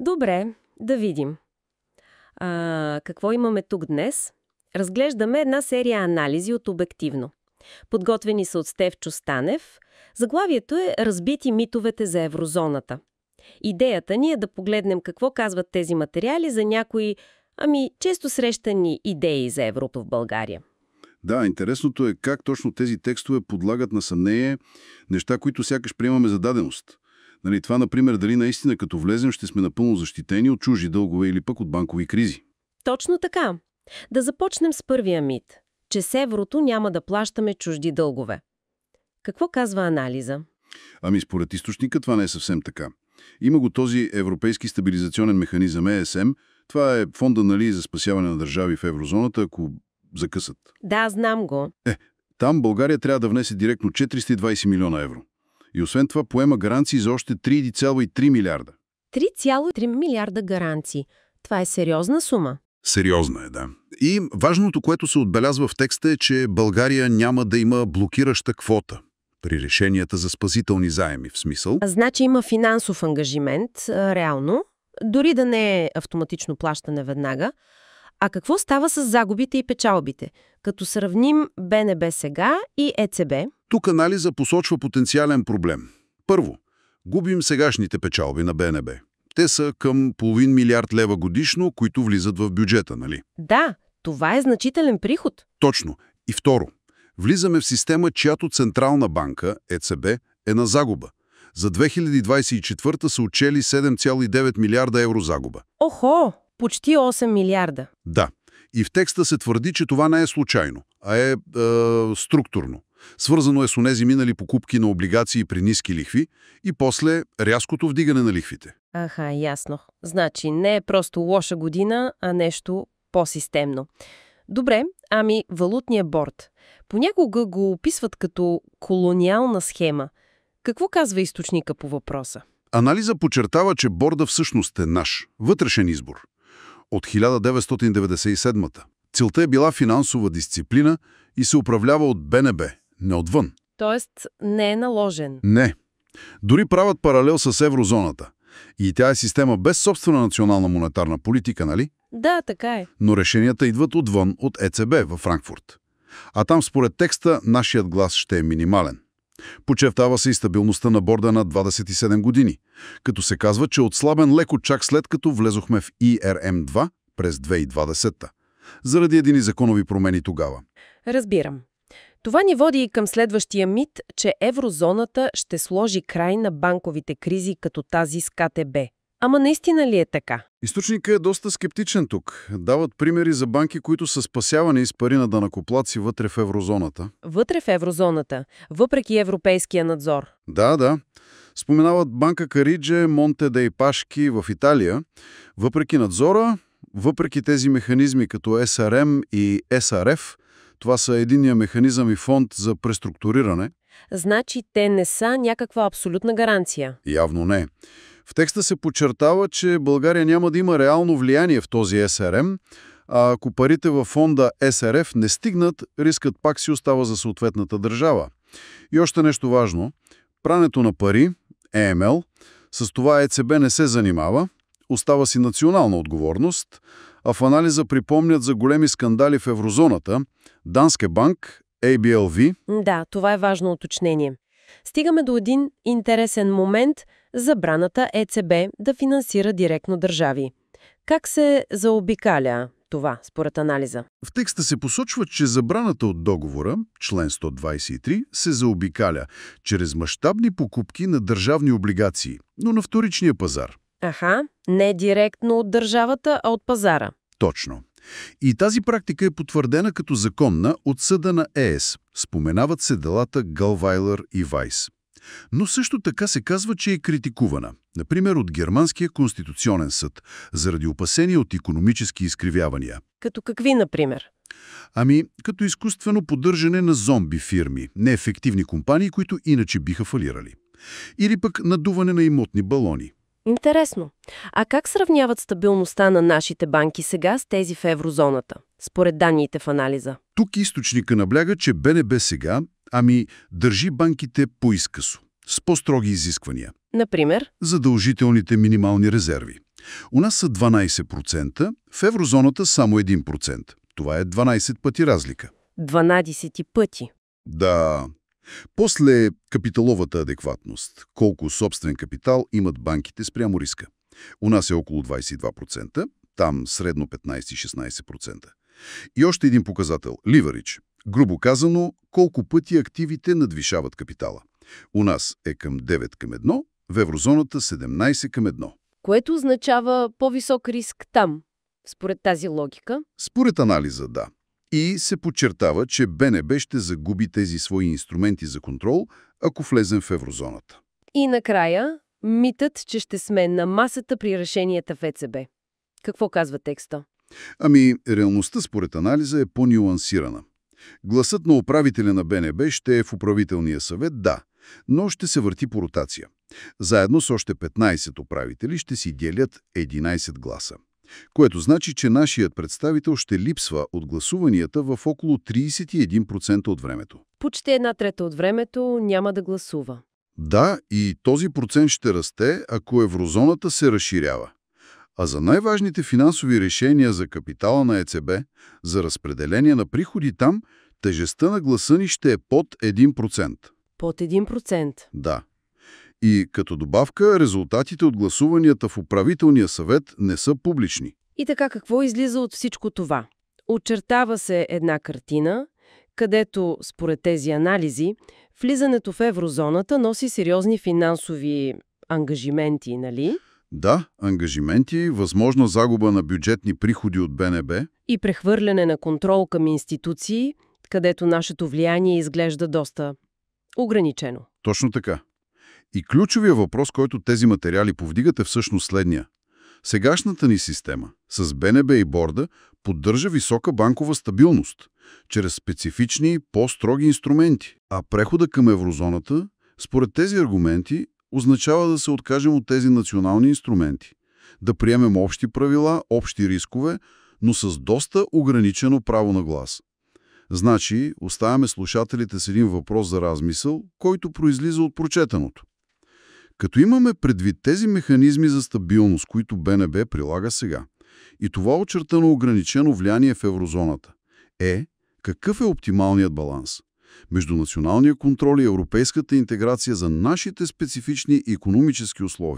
Добре, да видим. Какво имаме тук днес? Разглеждаме една серия анализи от Обективно. Подготвени са от Стефчо Станев. Заглавието е "Разбити митовете за еврозоната". Идеята ни е да погледнем какво казват тези материали за някои, често срещани идеи за Европа в България. Да, интересното е как точно тези текстове подлагат на съмнение неща, които сякаш приемаме за даденост. Нали, това, например, дали наистина като влезем ще сме напълно защитени от чужди дългове или пък от банкови кризи. Точно така. Да започнем с първия мит, че с еврото няма да плащаме чужди дългове. Какво казва анализа? Според източника това не е съвсем така. Има го този Европейски стабилизационен механизъм ЕСМ. Това е фонда, нали, за спасяване на държави в еврозоната, ако закъсат. Да, знам го. Там България трябва да внесе директно 420 милиона евро. И освен това поема гаранции за още 3,3 милиарда. 3,3 милиарда гаранции. Това е сериозна сума. Сериозна е, да. И важното, което се отбелязва в текста е, че България няма да има блокираща квота при решенията за спасителни заеми, в смисъл. Значи има финансов ангажимент, реално, дори да не е автоматично плащане веднага. А какво става с загубите и печалбите? Като сравним БНБ сега и ЕЦБ. Тук анализа посочва потенциален проблем. Първо, губим сегашните печалби на БНБ. Те са към половин милиард лева годишно, които влизат в бюджета, нали? Да, това е значителен приход. Точно. И второ, влизаме в система, чиято централна банка, ЕЦБ, е на загуба. За 2024 са отчели 7,9 милиарда евро загуба. Охо! Почти 8 милиарда. Да. И в текста се твърди, че това не е случайно, а е структурно. Свързано е с онези минали покупки на облигации при ниски лихви и после рязкото вдигане на лихвите. Аха, ясно. Значи не е просто лоша година, а нещо по-системно. Добре, валутния борд. Понякога го описват като колониална схема. Какво казва източника по въпроса? Анализа подчертава, че борда всъщност е наш, вътрешен избор. От 1997-та. Целта е била финансова дисциплина и се управлява от БНБ, не отвън. Тоест не е наложен. Не. Дори правят паралел с еврозоната. И тя е система без собствена национална монетарна политика, нали? Да, така е. Но решенията идват отвън, от ЕЦБ във Франкфурт. А там според текста нашият глас ще е минимален. Подчертава се и стабилността на борда на 27 години, като се казва, че отслабен леко чак след като влезохме в ИРМ-2 през 2020-та, заради едини законови промени тогава. Разбирам. Това ни води и към следващия мит, че еврозоната ще сложи край на банковите кризи като тази с КТБ. Ама наистина ли е така? Източникът е доста скептичен тук. Дават примери за банки, които са спасявани с пари на данъкоплатци вътре в еврозоната. Вътре в еврозоната, въпреки европейския надзор. Да. Споменават банка Каридже, Монте дей Пашки в Италия. Въпреки надзора, въпреки тези механизми като СРМ и СРФ, това са единния механизъм и фонд за преструктуриране. Значи те не са някаква абсолютна гаранция? Явно не. В текста се подчертава, че България няма да има реално влияние в този СРМ, а ако парите във фонда СРФ не стигнат, рискът пак си остава за съответната държава. И още нещо важно. Прането на пари, ЕМЛ, с това ЕЦБ не се занимава, остава си национална отговорност, а в анализа припомнят за големи скандали в еврозоната, Данske Bank, ABLV. Да, това е важно уточнение. Стигаме до един интересен момент – забраната ЕЦБ да финансира директно държави. Как се заобикаля това, според анализа? В текста се посочва, че забраната от договора, член 123, се заобикаля чрез мащабни покупки на държавни облигации, но на вторичния пазар. Аха, не директно от държавата, а от пазара. Точно. И тази практика е потвърдена като законна от съда на ЕС. Споменават се делата Галвайлер и Вайс. Но също така се казва, че е критикувана. Например, от Германския конституционен съд, заради опасения от икономически изкривявания. Като какви, например? Като изкуствено поддържане на зомби фирми, неефективни компании, които иначе биха фалирали. Или пък надуване на имотни балони. Интересно. А как сравняват стабилността на нашите банки сега с тези в еврозоната, според данните в анализа? Тук източника набляга, че БНБ сега, държи банките по-изкъсо, с по-строги изисквания. Например? Задължителните минимални резерви. У нас са 12%, в еврозоната само 1%. Това е 12 пъти разлика. 12 пъти. Да. После капиталовата адекватност. Колко собствен капитал имат банките спрямо риска? У нас е около 22%, там средно 15-16%. И още един показател – ливаридж. Грубо казано, колко пъти активите надвишават капитала. У нас е към 9 към 1, в еврозоната 17 към 1. Което означава по-висок риск там, според тази логика. Според анализа, да. И се подчертава, че БНБ ще загуби тези свои инструменти за контрол, ако влезем в еврозоната. И накрая, митът, че ще сме на масата при решенията в ЕЦБ. Какво казва текста? Ами, реалността според анализа е по-нюансирана. Гласът на управителя на БНБ ще е в управителния съвет, да, но ще се върти по ротация. Заедно с още 15 управители ще си делят 11 гласа. Което значи, че нашият представител ще липсва от гласуванията в около 31% от времето. Почти 1/3 от времето няма да гласува. Да, и този процент ще расте, ако еврозоната се разширява. А за най-важните финансови решения за капитала на ЕЦБ, за разпределение на приходи там, тежестта на гласа ни ще е под 1%. Под 1%. Да. И като добавка, резултатите от гласуванията в управителния съвет не са публични. И така, какво излиза от всичко това? Очертава се една картина, където, според тези анализи, влизането в еврозоната носи сериозни финансови ангажименти, нали? Да, ангажименти, възможна загуба на бюджетни приходи от БНБ. И прехвърляне на контрол към институции, където нашето влияние изглежда доста ограничено. Точно така. И ключовия въпрос, който тези материали повдигат, е всъщност следния. Сегашната ни система с БНБ и борда поддържа висока банкова стабилност чрез специфични, по-строги инструменти. А прехода към еврозоната, според тези аргументи, означава да се откажем от тези национални инструменти, да приемем общи правила, общи рискове, но с доста ограничено право на глас. Значи, оставяме слушателите с един въпрос за размисъл, който произлиза от прочетеното. Като имаме предвид тези механизми за стабилност, които БНБ прилага сега, и това очертано ограничено влияние в еврозоната, какъв е оптималният баланс между националния контрол и европейската интеграция за нашите специфични икономически условия?